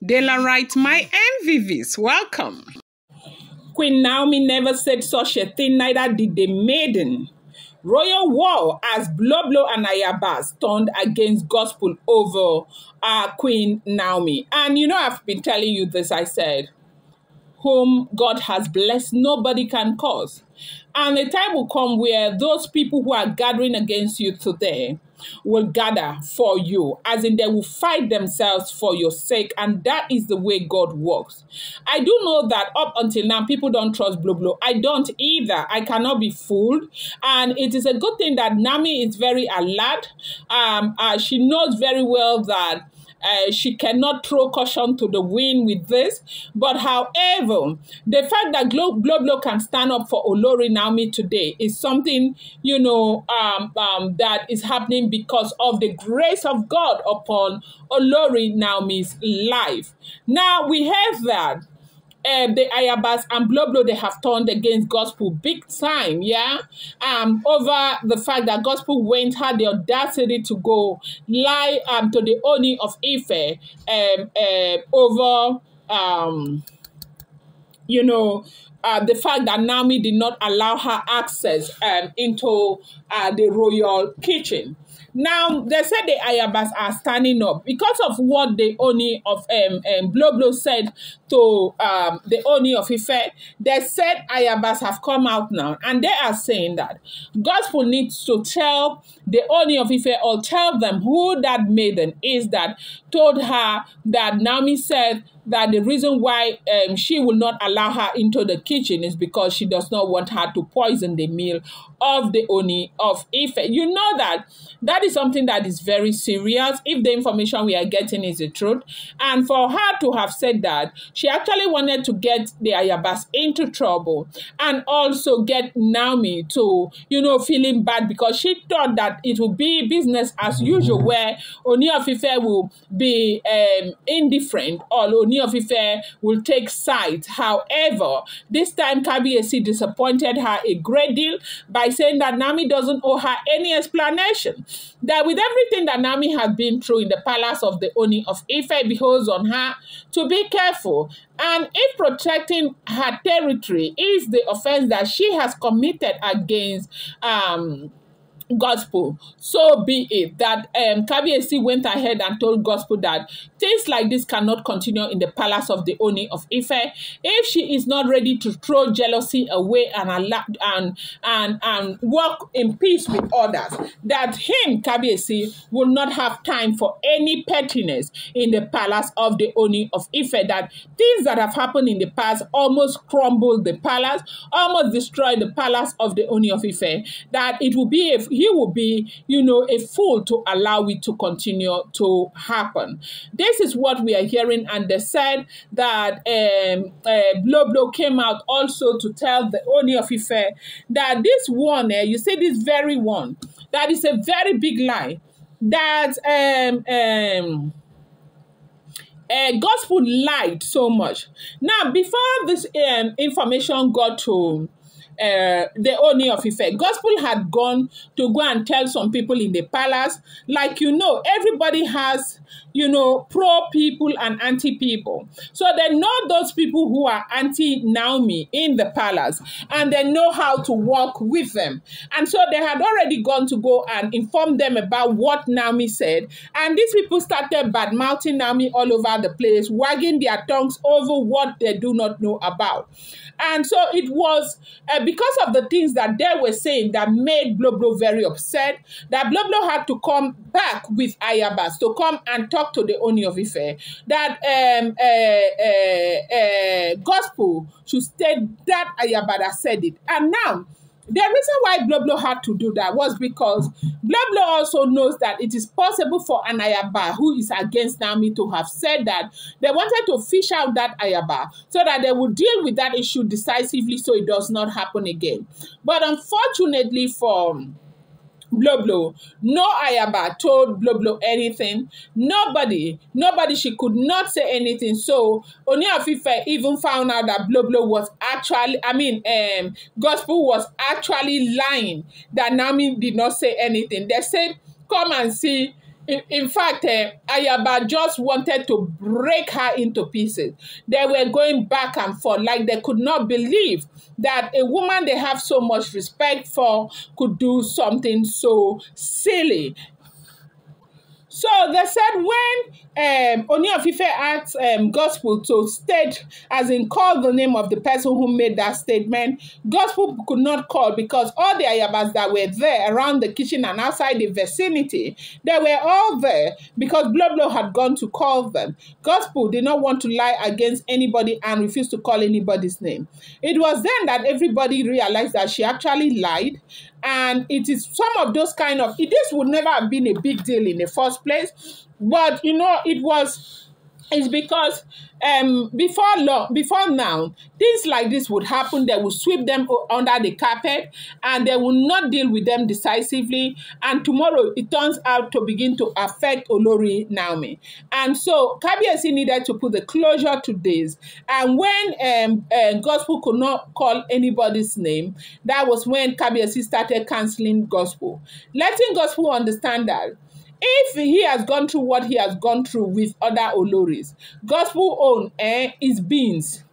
Dela writes, my MVVs, welcome. Queen Naomi never said such a thing, neither did the Maiden. Royal war as Blublo and Ayabas turned against gospel over Queen Naomi. And you know, I've been telling you this, I said, whom God has blessed, nobody can curse. And the time will come where those people who are gathering against you today will gather for you, as in they will fight themselves for your sake, and that is the way God works. I do know that up until now, people don't trust Blublo. I don't either. I cannot be fooled, and it is a good thing that Naomi is very alert. She knows very well that she cannot throw caution to the wind with this. But however, the fact that Blublo can stand up for Olori Naomi today is something, you know, that is happening because of the grace of God upon Olori Naomi's life. Now, we have that the Ayabas and Blublo, they have turned against gospel big time, yeah? Over the fact that gospel had the audacity to go lie to the Ooni of Ife over, you know, the fact that Naomi did not allow her access into the royal kitchen. Now, they said the Ayabas are standing up because of what the Ooni of Blublo said to the Ooni of Ife. They said Ayabas have come out now, and they are saying that gospel needs to tell the Ooni of Ife, or tell them who that maiden is that told her that Naomi said that the reason why she will not allow her into the kitchen is because she does not want her to poison the meal of the Ooni of Ife. You know that that is something that is very serious if the information we are getting is the truth. And for her to have said that, she actually wanted to get the Ayabas into trouble and also get Naomi to, you know, feeling bad, because she thought that it would be business as usual where Ooni of Ife will be indifferent, or Ooni of Ife will take sides. However, this time Kabiyesi disappointed her a great deal by saying that Naomi doesn't owe her any explanation. That with everything that Naomi has been through in the palace of the Ooni of Ife, behoves on her to be careful. And if protecting her territory is the offense that she has committed against gospel, so be it. That Kabiyesi went ahead and told gospel that things like this cannot continue in the palace of the Ooni of Ife. If she is not ready to throw jealousy away and allow and work in peace with others, that him, Kabiyesi, will not have time for any pettiness in the palace of the Ooni of Ife. That things that have happened in the past almost crumbled the palace, almost destroyed the palace of the Ooni of Ife. That it will be he will be, you know, a fool to allow it to continue to happen. This is what we are hearing, and they said that Blublo came out also to tell the Ooni of Ife that this one, you see this very one, that is a very big lie, that gospel lied so much. Now, before this information got to the Ooni of Ife, gospel had gone to go and tell some people in the palace, like, you know, everybody has, you know, pro people and anti people. So they know those people who are anti Naomi in the palace, and they know how to work with them. And so they had already gone to go and inform them about what Naomi said. And these people started bad-mouthing Naomi all over the place, wagging their tongues over what they do not know about. And so it was because of the things that they were saying that made Blublo very upset, that Blublo had to come back with Ayabas to come and talk to the Ooni of Ife, that gospel should state that Ayabas said it. And now, the reason why Blublo had to do that was because Blublo also knows that it is possible for an Ayaba who is against Naomi to have said that they wanted to fish out that Ayaba so that they would deal with that issue decisively so it does not happen again. But unfortunately for Blublo, no Ayaba told Blublo anything. Nobody, she could not say anything. So Ooni of Ife even found out that Blublo was actually, gospel was actually lying, that Naomi did not say anything. They said, come and see In fact, Ayaba just wanted to break her into pieces. They were going back and forth like they could not believe that a woman they have so much respect for could do something so silly. So they said when Ooni of Ife asked Gospel to state, as in call the name of the person who made that statement, Gospel could not call because all the Ayabas that were there around the kitchen and outside the vicinity, they were all there because Blublo had gone to call them. Gospel did not want to lie against anybody and refused to call anybody's name. It was then that everybody realized that she actually lied. And it is some of those kind of, this would never have been a big deal in the first place. But, it's because before now, things like this would happen. They will sweep them under the carpet and they will not deal with them decisively. And tomorrow it turns out to begin to affect Olori Naomi. And so Kabiyesi needed to put the closure to this. And when Gospel could not call anybody's name, that was when Kabiyesi started cancelling Gospel, letting Gospel understand that if he has gone through what he has gone through with other Oloris, Gospel own is beans.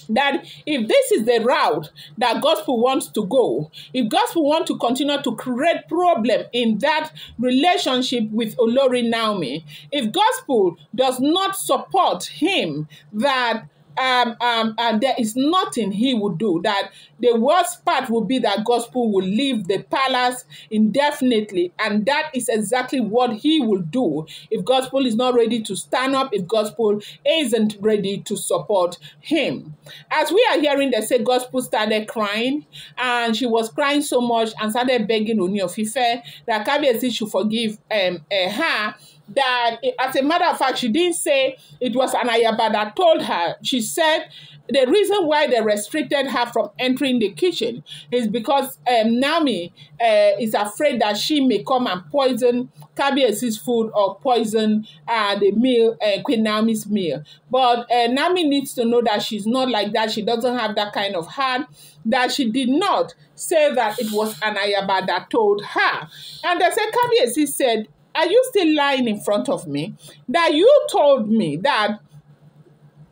That if this is the route that Gospel wants to go, if Gospel wants to continue to create problem in that relationship with Olori Naomi, if Gospel does not support him, that there is nothing he would do. That the worst part would be that Gospel will leave the palace indefinitely, and that is exactly what he will do if Gospel is not ready to stand up, if Gospel isn't ready to support him. As we are hearing, they say Gospel started crying, and she was crying so much and started begging Ooni of Ife that Kabiyesi should forgive her. That, as a matter of fact, she didn't say it was an Ayaba that told her. She said the reason why they restricted her from entering the kitchen is because Naomi is afraid that she may come and poison Kabiyesi's food or poison the meal, Queen Naomi's meal. But Naomi needs to know that she's not like that. She doesn't have that kind of heart, that she did not say that it was an Ayaba that told her. And they said, Kabiyesi said, are you still lying in front of me? That you told me that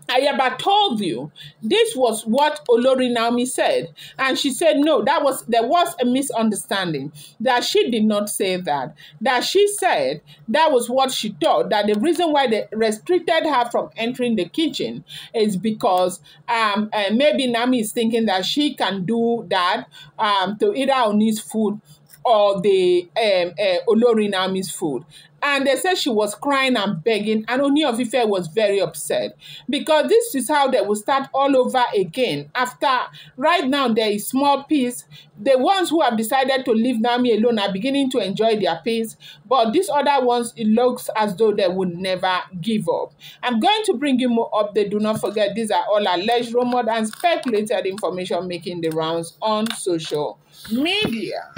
Ayaba told you this was what Olori Naomi said. And she said, no, there was a misunderstanding. That she did not say that. That she said that was what she thought. That the reason why they restricted her from entering the kitchen is because maybe Naomi is thinking that she can do that to either Ooni's food or the Olori Naomi's food. And they said she was crying and begging, and Ooni of Ife was very upset because this is how they will start all over again. After, right now, there is small peace. The ones who have decided to leave Naomi alone are beginning to enjoy their peace, but these other ones, it looks as though they would never give up. I'm going to bring you more updates. Do not forget, these are all alleged, rumored, and speculated information making the rounds on social media.